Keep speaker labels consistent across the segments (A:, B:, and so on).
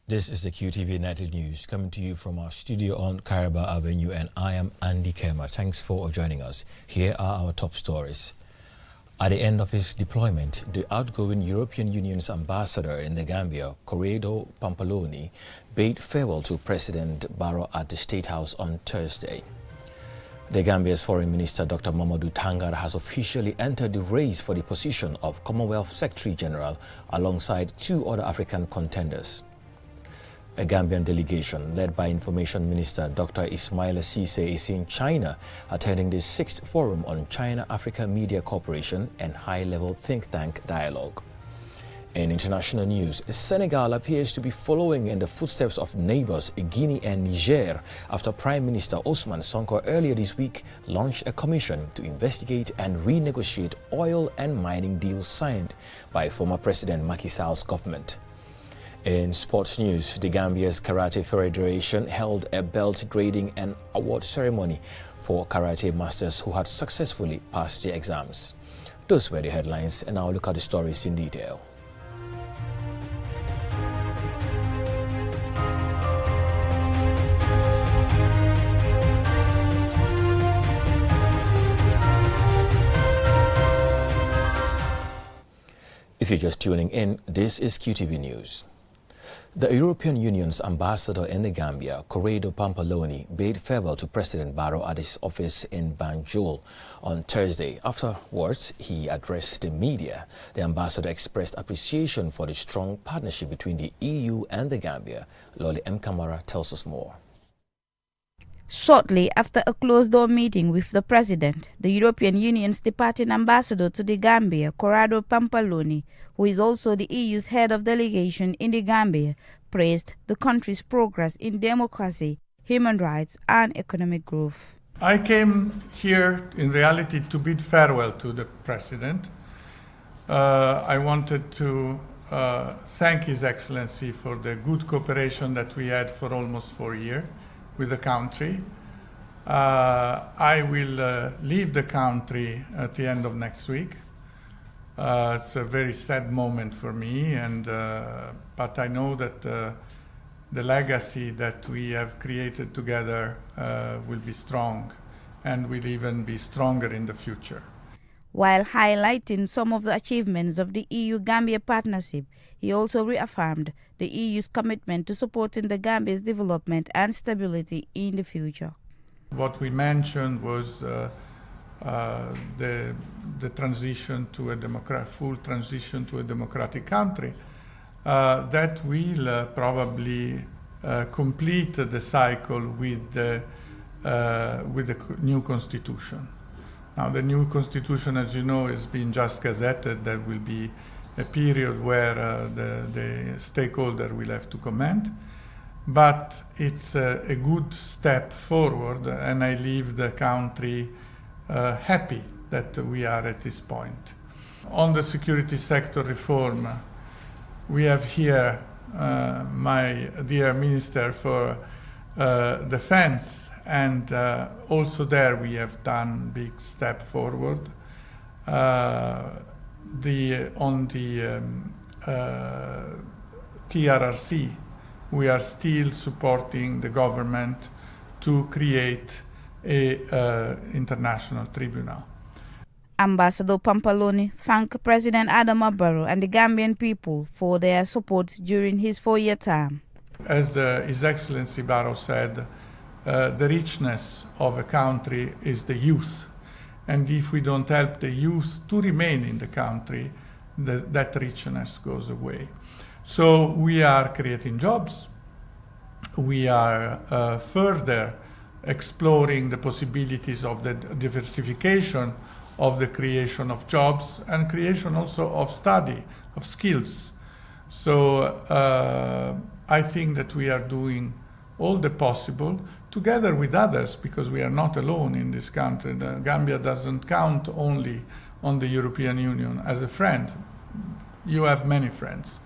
A: This is the QTV Nightly News coming to you from our studio on Caraba Avenue, and I am Andy Kema. Thanks for joining us. Here are our top stories. At the end of his deployment, the outgoing European Union's ambassador in the Gambia, Corrado Pampaloni, bade farewell to President Barrow at the State House on Thursday. The Gambia's Foreign Minister, Dr. Mamadou Tangara, has officially entered the race for the position of Commonwealth Secretary General alongside two other African contenders. A Gambian delegation led by Information Minister Dr. Ismaila Cisse is in China, attending the 6th Forum on China-Africa Media Cooperation and High-Level Think Tank Dialogue. In international news, Senegal appears to be following in the footsteps of neighbors Guinea and Niger after Prime Minister Ousmane Sonko earlier this week launched a commission to investigate and renegotiate oil and mining deals signed by former President Macky Sall's government. In sports news, the Gambia's Karate Federation held a belt grading and award ceremony for karate masters who had successfully passed the exams. Those were the headlines, and now look at the stories in detail. If you're just tuning in, this is QTV News. The European Union's ambassador in the Gambia, Corrado Pampaloni, bade farewell to President Barrow at his office in Banjul on Thursday. Afterwards, he addressed the media. The ambassador expressed appreciation for the strong partnership between the EU and the Gambia. Loli M. Kamara tells us more.
B: Shortly after a closed-door meeting with the president, the European Union's departing ambassador to the Gambia, Corrado Pampaloni, who is also the EU's head of delegation in the Gambia, praised the country's progress in democracy, human rights and economic growth.
C: I came here in reality to bid farewell to the president. I wanted to thank His Excellency for the good cooperation that we had for almost 4 years with the country. I will leave the country at the end of next week. It's a very sad moment for me, but I know that the legacy that we have created together will be strong and will even be stronger in the future.
B: While highlighting some of the achievements of the EU-Gambia Partnership, he also reaffirmed the EU's commitment to supporting the Gambia's development and stability in the future.
C: What we mentioned was the transition to a full transition to a democratic country that will probably complete the cycle with the new constitution. Now, the new constitution, as you know, has been just gazetted. There will be a period where the stakeholder will have to comment. But it's a good step forward, and I leave the country happy that we are at this point. On the security sector reform, we have here my dear Minister for Defense, and also there we have done big step forward. On the TRRC, we are still supporting the government to create a international tribunal.
B: Ambassador Pampaloni thanked President Adama Barrow and the Gambian people for their support during his 4-year term.
C: As His Excellency Barrow said, the richness of a country is the youth. And if we don't help the youth to remain in the country, that richness goes away. So we are creating jobs. We are further exploring the possibilities of the diversification of the creation of jobs and creation also of study, of skills. So I think that we are doing all the possible together with others, because we are not alone in this country. The Gambia doesn't count only on the European Union as a friend. You have many friends.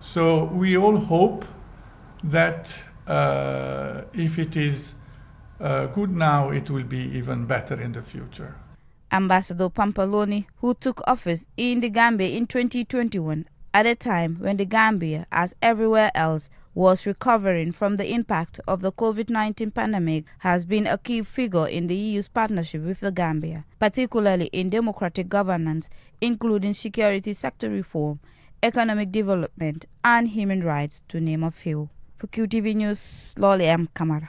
C: So we all hope that if it is good now, it will be even better in the future.
B: Ambassador Pampaloni, who took office in the Gambia in 2021 at a time when the Gambia, as everywhere else, was recovering from the impact of the COVID-19 pandemic, has been a key figure in the EU's partnership with the Gambia, particularly in democratic governance, including security sector reform, economic development, and human rights, to name a few. For QTV News, Loli M. Kamara.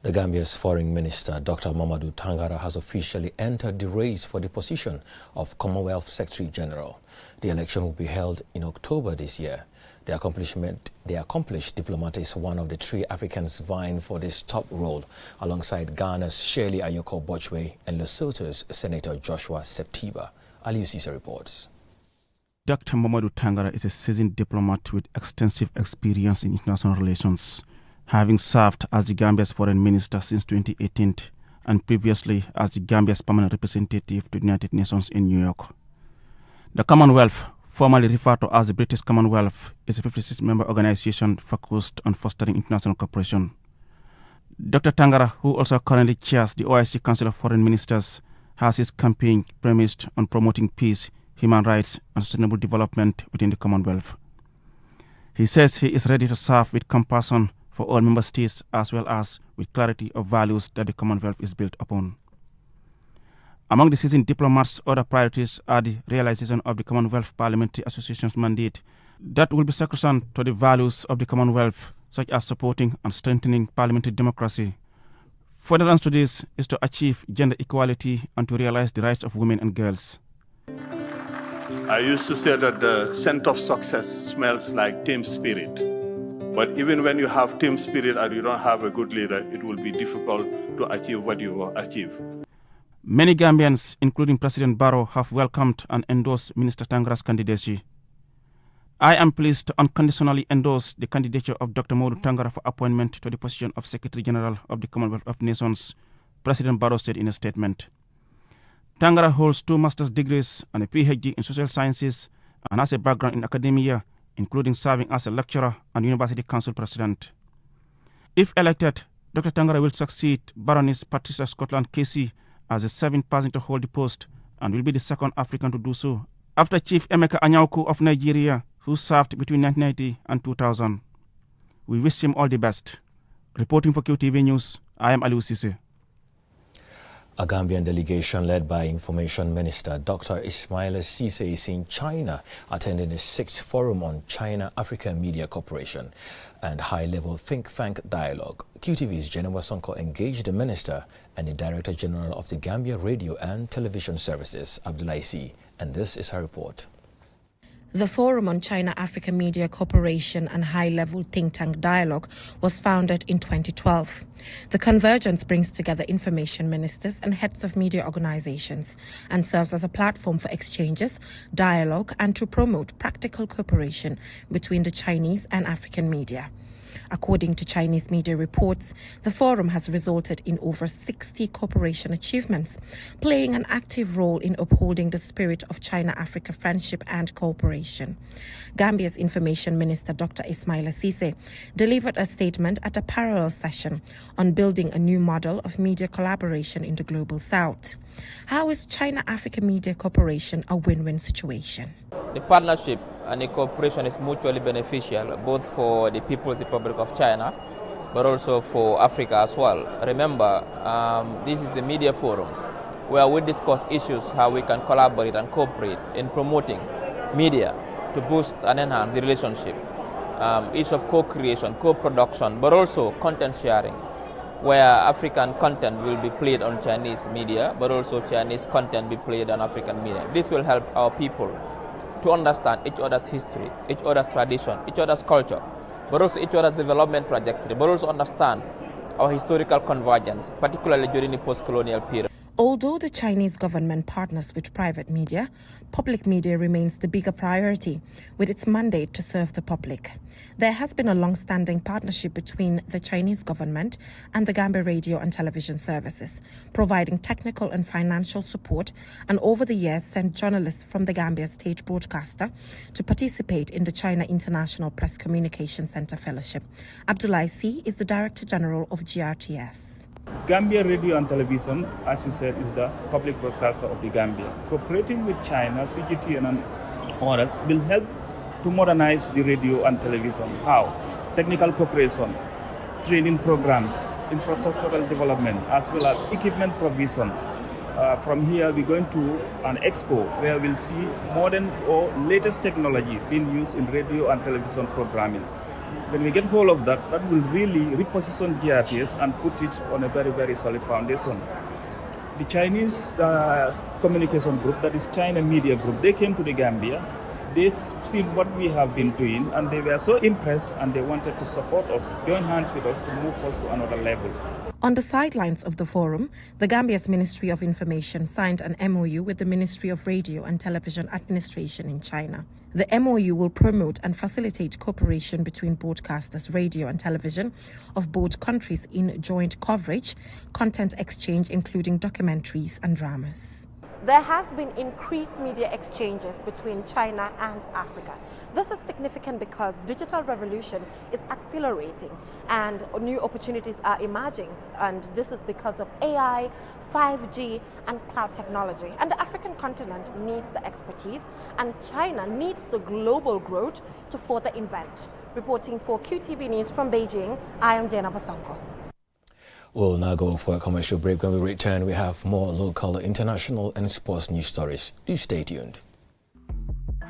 A: The Gambia's Foreign Minister, Dr. Mamadou Tangara, has officially entered the race for the position of Commonwealth Secretary General. The election will be held in October this year. The accomplished diplomat is one of the 3 Africans vying for this top role, alongside Ghana's Shirley Ayoko Bochwe and Lesotho's Senator Joshua Septiba. Aliu Cesar reports.
D: Dr. Mamadou Tangara is a seasoned diplomat with extensive experience in international relations, having served as the Gambia's foreign minister since 2018 and previously as the Gambia's permanent representative to the United Nations in New York. The Commonwealth, formerly referred to as the British Commonwealth, is a 56-member organization focused on fostering international cooperation. Dr. Tangara, who also currently chairs the OIC Council of Foreign Ministers, has his campaign premised on promoting peace, human rights, and sustainable development within the Commonwealth. He says he is ready to serve with compassion for all member states, as well as with clarity of values that the Commonwealth is built upon. Among the seasoned diplomats' other priorities are the realization of the Commonwealth Parliamentary Association's mandate that will be sacrosanct to the values of the Commonwealth, such as supporting and strengthening parliamentary democracy. Furtherance to this is to achieve gender equality and to realize the rights of women and girls.
E: I used to say that the scent of success smells like team spirit. But even when you have team spirit and you don't have a good leader, it will be difficult to achieve what you will achieve.
D: Many Gambians, including President Barrow, have welcomed and endorsed Minister Tangara's candidacy. I am pleased to unconditionally endorse the candidature of Dr. Mamadou Tangara for appointment to the position of Secretary General of the Commonwealth of Nations, President Barrow said in a statement. Tangara holds 2 master's degrees and a PhD in social sciences and has a background in academia, including serving as a lecturer and University Council President. If elected, Dr. Tangara will succeed Baroness Patricia Scotland Casey as the 7th person to hold the post and will be the 2nd African to do so, after Chief Emeka Anyauku of Nigeria, who served between 1990 and 2000. We wish him all the best. Reporting for QTV News, I am Aliu Cesar.
A: A Gambian delegation led by Information Minister Dr. Ismaila Ceesay is in China, attending the 6th Forum on China-Africa Media Cooperation and high-level think-tank dialogue. QTV's Jennifer Sonko engaged the minister and the Director General of the Gambia Radio and Television Services, Abdoulaye C., and this is her report.
F: The Forum on China-Africa Media Cooperation and High-Level Think Tank Dialogue was founded in 2012. The convergence brings together information ministers and heads of media organizations and serves as a platform for exchanges, dialogue, and to promote practical cooperation between the Chinese and African media. According to Chinese media reports, the forum has resulted in over 60 cooperation achievements, playing an active role in upholding the spirit of China-Africa friendship and cooperation. Gambia's Information Minister Dr. Ismaila Ceesay delivered a statement at a parallel session on building a new model of media collaboration in the Global South. How is China-Africa media cooperation a win-win situation?
G: The partnership and the cooperation is mutually beneficial, both for the People's Republic of China, but also for Africa as well. Remember, this is the media forum where we discuss issues, how we can collaborate and cooperate in promoting media to boost and enhance the relationship. Issues of co-creation, co-production, but also content sharing, where African content will be played on Chinese media, but also Chinese content be played on African media. This will help our people to understand each other's history, each other's tradition, each other's culture, but also each other's development trajectory, but also understand our historical convergence, particularly during the post-colonial period.
F: Although the Chinese government partners with private media, public media remains the bigger priority, with its mandate to serve the public. There has been a long-standing partnership between the Chinese government and the Gambia Radio and Television Services, providing technical and financial support, and over the years sent journalists from the Gambia state broadcaster to participate in the China International Press Communication Center Fellowship. Abdoulaye C. is the Director General of GRTS.
H: Gambia Radio and Television, as you said, is the public broadcaster of the Gambia. Cooperating with China, CGTN and others will help to modernize the radio and television. How? Technical cooperation, training programs, infrastructural development, as well as equipment provision. From here, we're going to an expo where we'll see modern or latest technology being used in radio and television programming. When we get hold of that, that will really reposition GRTS and put it on a very, very solid foundation. The Chinese communication group, that is China Media Group, they came to the Gambia. They seen what we have been doing and they were so impressed and they wanted to support us, join hands with us to move us to another level.
F: On the sidelines of the forum, the Gambia's Ministry of Information signed an MOU with the Ministry of Radio and Television Administration in China. The MOU will promote and facilitate cooperation between broadcasters, radio and television of both countries in joint coverage, content exchange including documentaries and dramas.
I: There has been increased media exchanges between China and Africa. This is significant because digital revolution is accelerating and new opportunities are emerging, and this is because of AI, 5G and cloud technology. And the African continent needs the expertise and China needs the global growth to further invent. Reporting for QTV News from Beijing, I am Jena Basanko.
A: We'll now go for a commercial break. When we return, we have more local, international and sports news stories. Do stay tuned.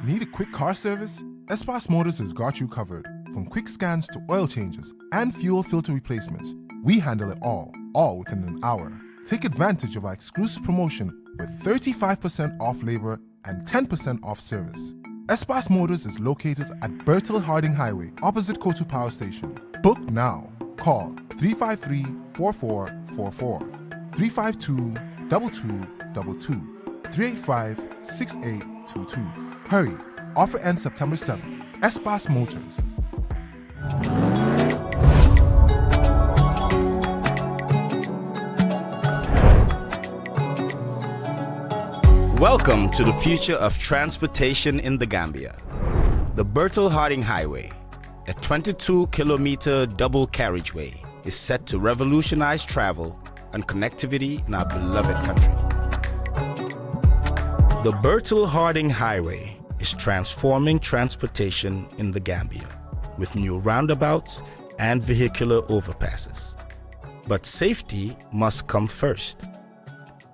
J: Need a quick car service? Espas Motors has got you covered. From quick scans to oil changes and fuel filter replacements, we handle it all within an hour. Take advantage of our exclusive promotion with 35% off labor and 10% off service. Espas Motors is located at Bertil Harding Highway, opposite Kotu Power Station. Book now. Call 353-4444, 352-2222, 385-6822. Hurry, offer ends September 7th. Espas Motors.
K: Welcome to the future of transportation in the Gambia. The Bertil Harding Highway, a 22-kilometer double carriageway, is set to revolutionize travel and connectivity in our beloved country. The Bertil Harding Highway is transforming transportation in the Gambia with new roundabouts and vehicular overpasses. But safety must come first.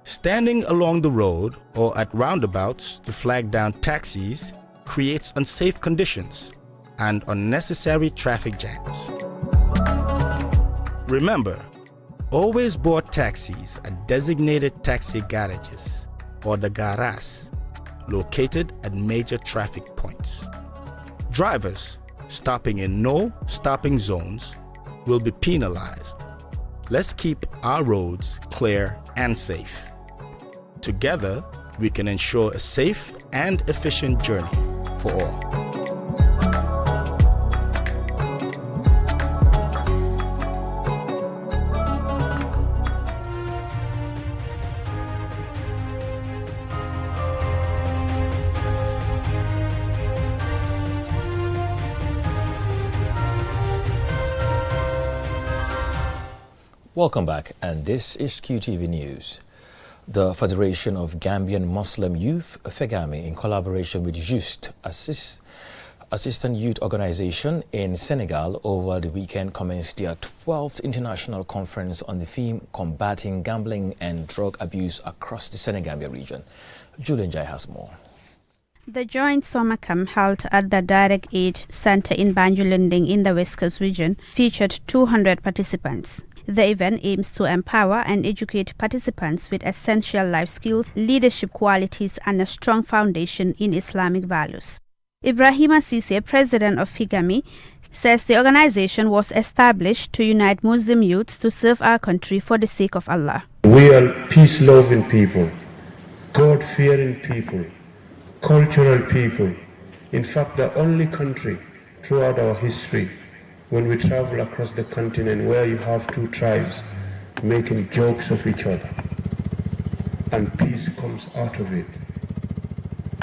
K: Standing along the road or at roundabouts to flag down taxis creates unsafe conditions and unnecessary traffic jams. Remember, always board taxis at designated taxi garages or the garas located at major traffic points. Drivers stopping in no stopping zones will be penalized. Let's keep our roads clear and safe. Together, we can ensure a safe and efficient journey for all.
A: Welcome back, and this is QTV News. The Federation of Gambian Muslim Youth, Figami, in collaboration with JUST, Assistant Youth Organization in Senegal, over the weekend commenced their 12th International Conference on the theme Combating Gambling and Drug Abuse across the Senegambia region. Julian Jai has more.
B: The joint summer camp held at the Direct Aid Center in Banjulunding in the West Coast region featured 200 participants. The event aims to empower and educate participants with essential life skills, leadership qualities, and a strong foundation in Islamic values. Ibrahima Cisse, president of Figami, says the organization was established to unite Muslim youths to serve our country for the sake of Allah.
L: We are peace-loving people, God-fearing people, cultural people. In fact, the only country throughout our history when we travel across the continent where you have two tribes making jokes of each other and peace comes out of it.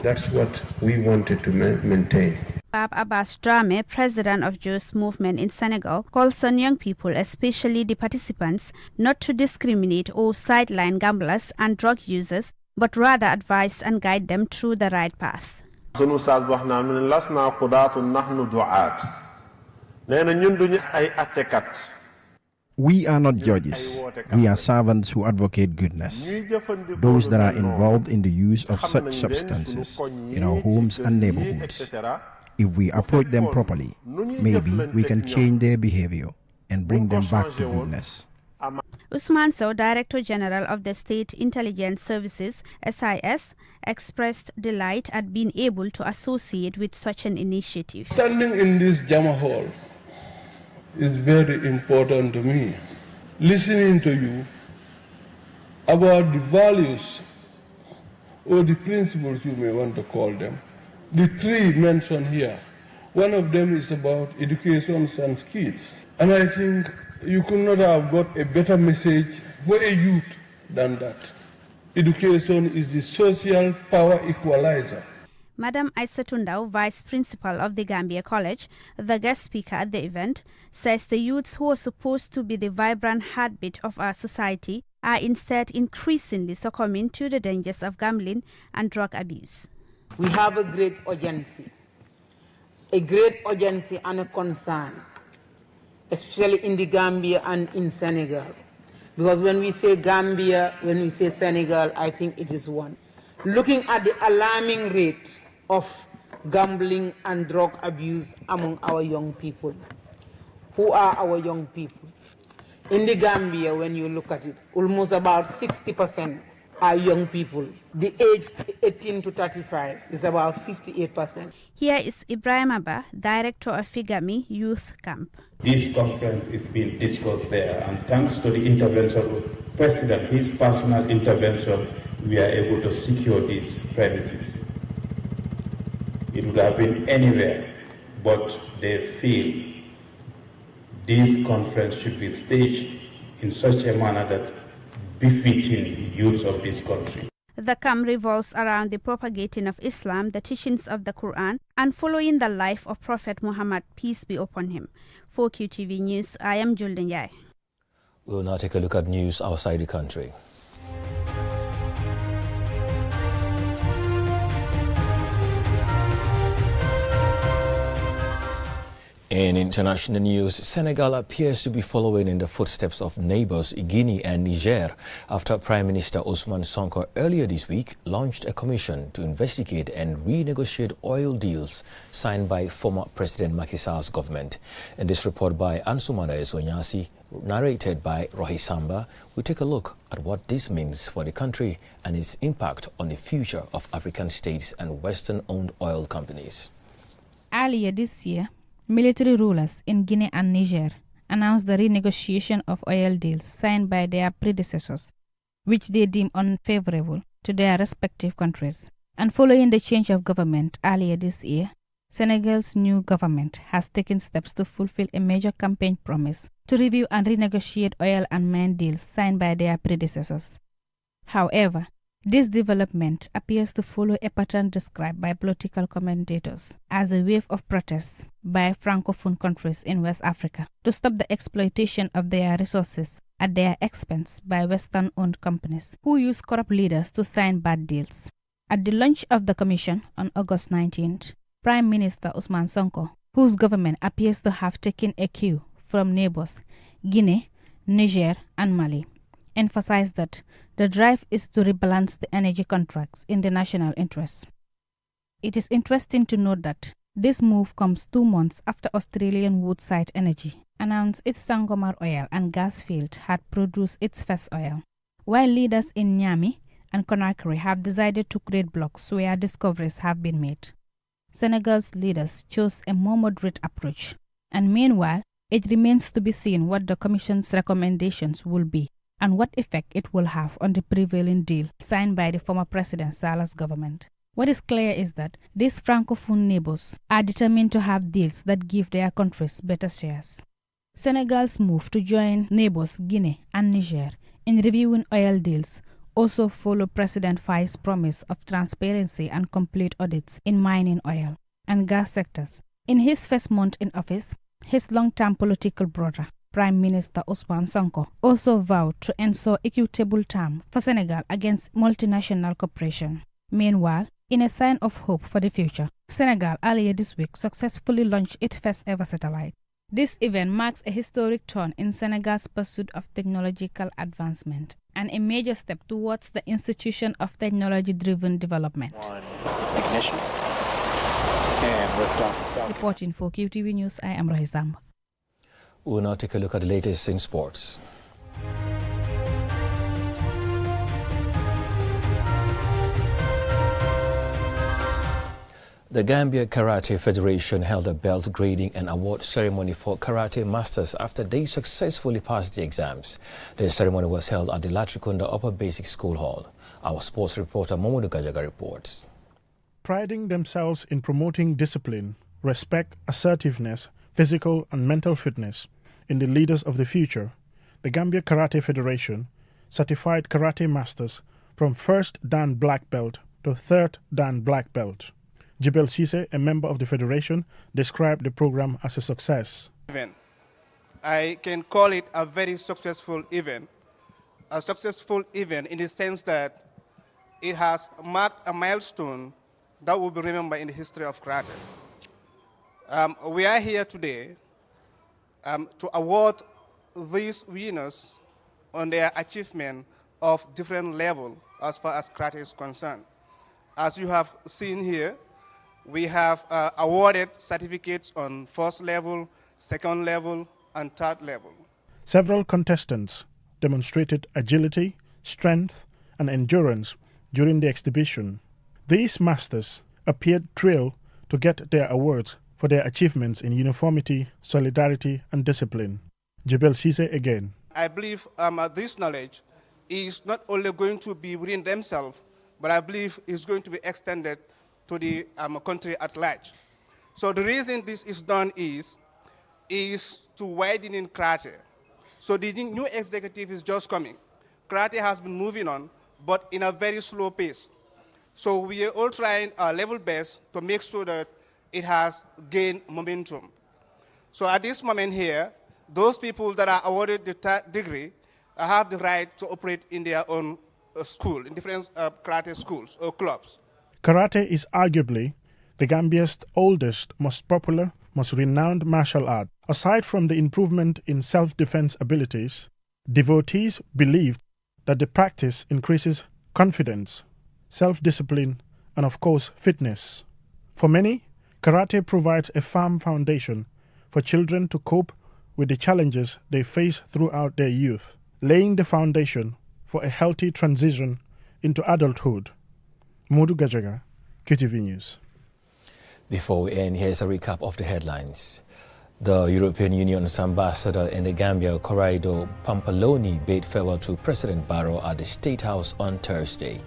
L: That's what we wanted to maintain.
B: Bab Abbas Drame, president of JUST movement in Senegal, calls on young people, especially the participants, not to discriminate or sideline gamblers and drug users, but rather advise and guide them through the right path.
M: sunu ustaas bi wax naan mu ne las naa qudaatu nahnu du'aat nee na ñun duñu ay attekat.
N: We are not judges. We are servants who advocate goodness. Those that are involved in the use of such substances in our homes and neighborhoods. If we approach them properly, maybe we can change their behavior and bring them back to goodness.
B: Usman Sow, Director General of the State Intelligence Services, SIS, expressed delight at being able to associate with such an initiative.
L: Standing in this Jama Hall is very important to me. Listening to you about the values or the principles, you may want to call them. The three mentioned here, one of them is about education and skills. And I think you could not have got a better message for a youth than that. Education is the social power equalizer.
B: Madam Aisatundao, Vice Principal of the Gambia College, the guest speaker at the event, says the youths who are supposed to be the vibrant heartbeat of our society are instead increasingly succumbing to the dangers of gambling and drug abuse.
O: We have a great urgency and a concern, especially in the Gambia and in Senegal. Because when we say Gambia, when we say Senegal, I think it is one. Looking at the alarming rate of gambling and drug abuse among our young people. Who are our young people? In the Gambia, when you look at it, almost about 60% are young people. The age 18 to 35 is about 58%.
B: Here is Ibrahim Abba, Director of Figami Youth Camp.
P: This conference is being discussed there, and thanks to the intervention of the President, his personal intervention, we are able to secure these premises. It would have been anywhere, but they feel this conference should be staged in such a manner that befitting the youth of this country.
B: The camp revolves around the propagating of Islam, the teachings of the Quran, and following the life of Prophet Muhammad, peace be upon him. For QTV News, I am Julden Yai.
A: We'll now take a look at news outside the country. In international news, Senegal appears to be following in the footsteps of neighbors Guinea and Niger after Prime Minister Ousmane Sonko earlier this week launched a commission to investigate and renegotiate oil deals signed by former President Macky Sall's government. In this report by Ansumana Esonyasi, narrated by Rohi Samba, we take a look at what this means for the country and its impact on the future of African states and Western-owned oil companies.
Q: Earlier this year, military rulers in Guinea and Niger announced the renegotiation of oil deals signed by their predecessors, which they deem unfavorable to their respective countries. And following the change of government earlier this year, Senegal's new government has taken steps to fulfill a major campaign promise to review and renegotiate oil and mine deals signed by their predecessors. However, this development appears to follow a pattern described by political commentators as a wave of protests by Francophone countries in West Africa to stop the exploitation of their resources at their expense by Western-owned companies who use corrupt leaders to sign bad deals. At the launch of the commission on August 19th, Prime Minister Ousmane Sonko, whose government appears to have taken a cue from neighbors Guinea, Niger, and Mali, emphasized that the drive is to rebalance the energy contracts in the national interest. It is interesting to note that this move comes 2 months after Australian Woodside Energy announced its Sangomar oil and gas field had produced its first oil, while leaders in Niamey and Conakry have decided to create blocks where discoveries have been made. Senegal's leaders chose a more moderate approach, and meanwhile, it remains to be seen what the Commission's recommendations will be and what effect it will have on the prevailing deal signed by the former President Sallah's government. What is clear is that these Francophone neighbors are determined to have deals that give their countries better shares. Senegal's move to join neighbors Guinea and Niger in reviewing oil deals also followed President Faye's promise of transparency and complete audits in mining oil and gas sectors. In his first month in office, his long-term political brother, Prime Minister Ousmane Sonko, also vowed to ensure equitable terms for Senegal against multinational corporations. Meanwhile, In a sign of hope for the future, Senegal earlier this week successfully launched its first ever satellite. This event marks a historic turn in Senegal's pursuit of technological advancement and a major step towards the institution of technology-driven development.
R: Ignition and liftoff.
Q: Reporting for QTV News, I am Rahizam.
A: We'll now take a look at the latest in sports. The Gambia Karate Federation held a belt grading and award ceremony for karate masters after they successfully passed the exams. The ceremony was held at the Latrikunda Upper Basic School Hall. Our sports reporter Mamadou Tangara reports.
S: Priding themselves in promoting discipline, respect, assertiveness, physical and mental fitness in the leaders of the future, the Gambia Karate Federation certified karate masters from 1st Dan Black Belt to 3rd Dan Black Belt. Jibel Sise, a member of the Federation, described the program as a success.
T: I can call it a very successful event. A successful event in the sense that it has marked a milestone that will be remembered in the history of karate. We are here today to award these winners on their achievement of different levels as far as karate is concerned. As you have seen here, we have awarded certificates on 1st level, 2nd level, and 3rd level.
S: Several contestants demonstrated agility, strength, and endurance during the exhibition. These masters appeared thrilled to get their awards for their achievements in uniformity, solidarity, and discipline. Jibel Sise again.
T: I believe this knowledge is not only going to be within themselves, but I believe it's going to be extended to the country at large. So the reason this is done is to widen in karate. So the new executive is just coming. Karate has been moving on, but in a very slow pace. So we are all trying our level best to make sure that it has gained momentum. So at this moment here, those people that are awarded the 3rd degree have the right to operate in their own school, in different karate schools or clubs.
S: Karate is arguably the Gambia's oldest, most popular, most renowned martial art. Aside from the improvement in self-defense abilities, devotees believe that the practice increases confidence, self-discipline, and of course, fitness. For many, karate provides a firm foundation for children to cope with the challenges they face throughout their youth, laying the foundation for a healthy transition into adulthood. Modu Gajaga, QTV News.
A: Before we end, here's a recap of the headlines. The European Union's ambassador in the Gambia, Corrado Pampaloni, bade farewell to President Barrow at the State House on Thursday.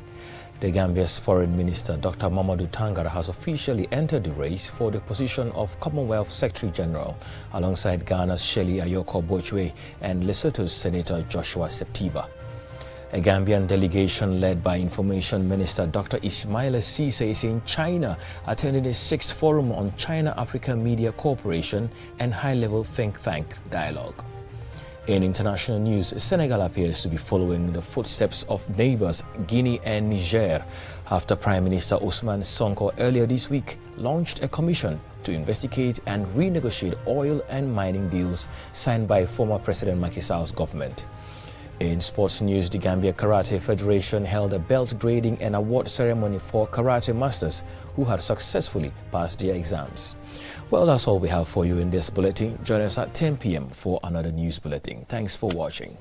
A: The Gambia's Foreign Minister, Dr. Mamadou Tangara, has officially entered the race for the position of Commonwealth Secretary General, alongside Ghana's Shelley Ayoko Bochwe and Lesotho's Senator Joshua Septiba. A Gambian delegation led by Information Minister Dr. Ismaila Cisse is in China, attending the 6th Forum on China-Africa Media Cooperation and high-level think tank dialogue. In international news, Senegal appears to be following the footsteps of neighbors Guinea and Niger after Prime Minister Ousmane Sonko earlier this week launched a commission to investigate and renegotiate oil and mining deals signed by former President Macky Sall's government. In sports news, the Gambia Karate Federation held a belt grading and award ceremony for karate masters who had successfully passed their exams. Well, that's all we have for you in this bulletin. Join us at 10 p.m. for another news bulletin. Thanks for watching.